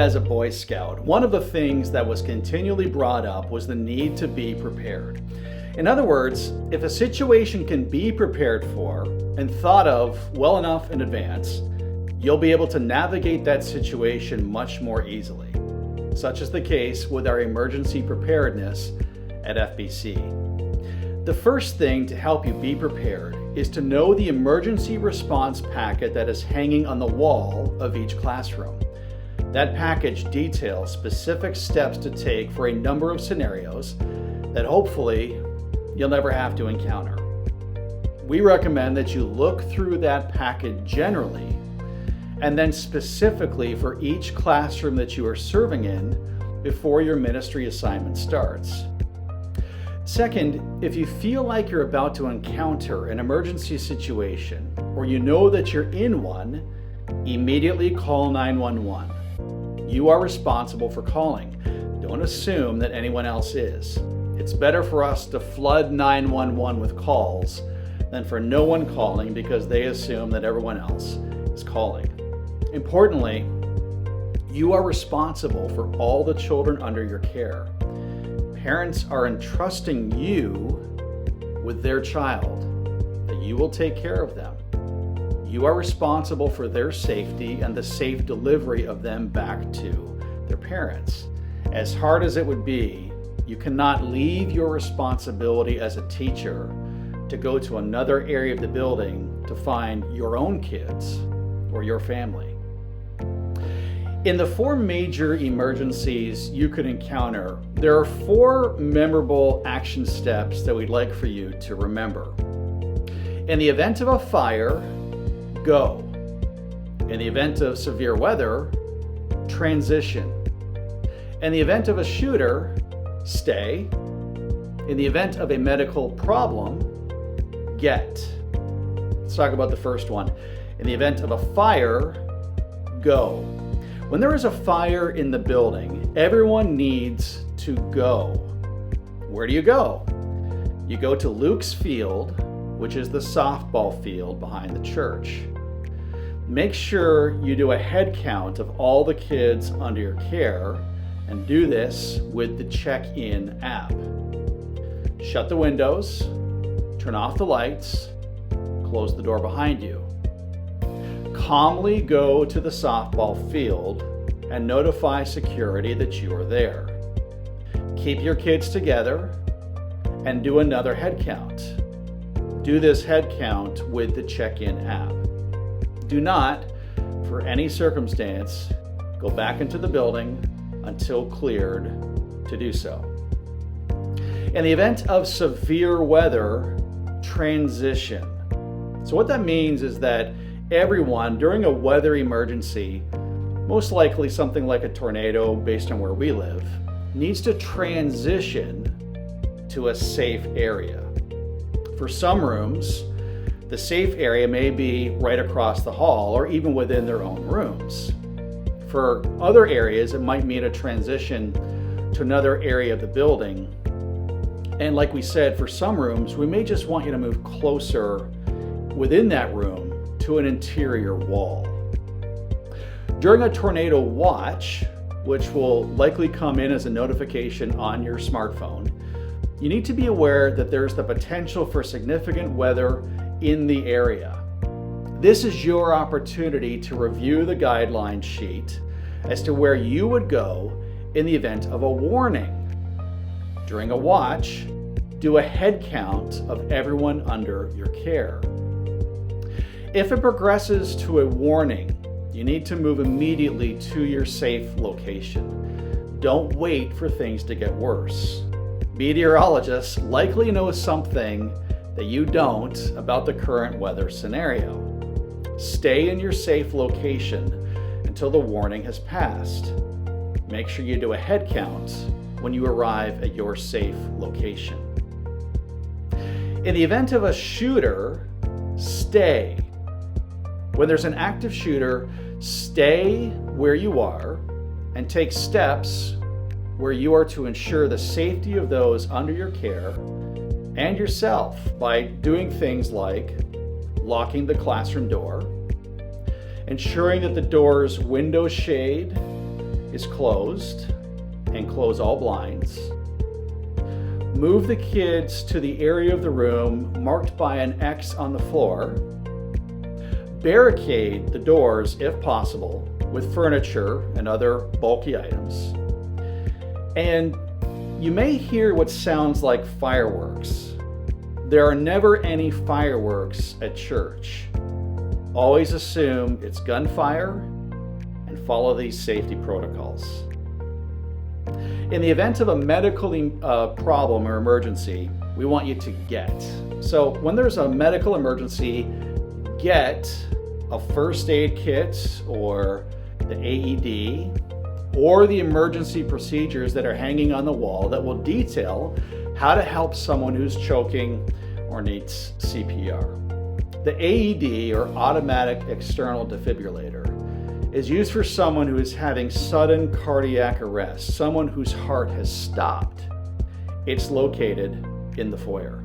as a Boy Scout, one of the things that was continually brought up was the need to be prepared. In other words, if a situation can be prepared for and thought of well enough in advance, you'll be able to navigate that situation much more easily. Such is the case with our emergency preparedness at FBC. The first thing to help you be prepared is to know the emergency response packet that is hanging on the wall of each classroom. That package details specific steps to take for a number of scenarios that hopefully you'll never have to encounter. We recommend that you look through that packet generally and then specifically for each classroom that you are serving in before your ministry assignment starts. Second, if you feel like you're about to encounter an emergency situation or you know that you're in one, immediately call 911. You are responsible for calling. Don't assume that anyone else is. It's better for us to flood 911 with calls than for no one calling because they assume that everyone else is calling. Importantly, you are responsible for all the children under your care. Parents are entrusting you with their child, that you will take care of them. You are responsible for their safety and the safe delivery of them back to their parents. As hard as it would be, you cannot leave your responsibility as a teacher to go to another area of the building to find your own kids or your family. In the 4 major emergencies you could encounter, there are 4 memorable action steps that we'd like for you to remember. In the event of a fire, go. In the event of severe weather, transition. In the event of a shooter, stay. In the event of a medical problem, get. Let's talk about the first one. In the event of a fire, go. When there is a fire in the building, everyone needs to go. Where do you go? You go to Luke's field, which is the softball field behind the church. Make sure you do a head count of all the kids under your care and do this with the check-in app. Shut the windows, turn off the lights, close the door behind you. Calmly go to the softball field and notify security that you are there. Keep your kids together and do another head count. Do this head count with the check-in app. Do not, for any circumstance, go back into the building until cleared to do so. In the event of severe weather, transition. So what that means is that everyone during a weather emergency, most likely something like a tornado based on where we live, needs to transition to a safe area. For some rooms, the safe area may be right across the hall or even within their own rooms. For other areas, it might mean a transition to another area of the building. And like we said, for some rooms, we may just want you to move closer within that room to an interior wall. During a tornado watch, which will likely come in as a notification on your smartphone, you need to be aware that there's the potential for significant weather in the area. This is your opportunity to review the guideline sheet as to where you would go in the event of a warning. During a watch, do a head count of everyone under your care. If it progresses to a warning, you need to move immediately to your safe location. Don't wait for things to get worse. Meteorologists likely know something that you don't about the current weather scenario. Stay in your safe location until the warning has passed. Make sure you do a head count when you arrive at your safe location. In the event of a shooter, stay. When there's an active shooter, stay where you are and take steps where you are to ensure the safety of those under your care and yourself by doing things like locking the classroom door, ensuring that the door's window shade is closed and close all blinds. Move the kids to the area of the room marked by an X on the floor. Barricade the doors, if possible, with furniture and other bulky items. And you may hear what sounds like fireworks. There are never any fireworks at church. Always assume it's gunfire and follow these safety protocols. In the event of a medical problem or emergency, we want you to get. So when there's a medical emergency, get a first aid kit or the AED or the emergency procedures that are hanging on the wall that will detail how to help someone who's choking or needs CPR. The AED, or automatic external defibrillator, is used for someone who is having sudden cardiac arrest, someone whose heart has stopped. It's located in the foyer.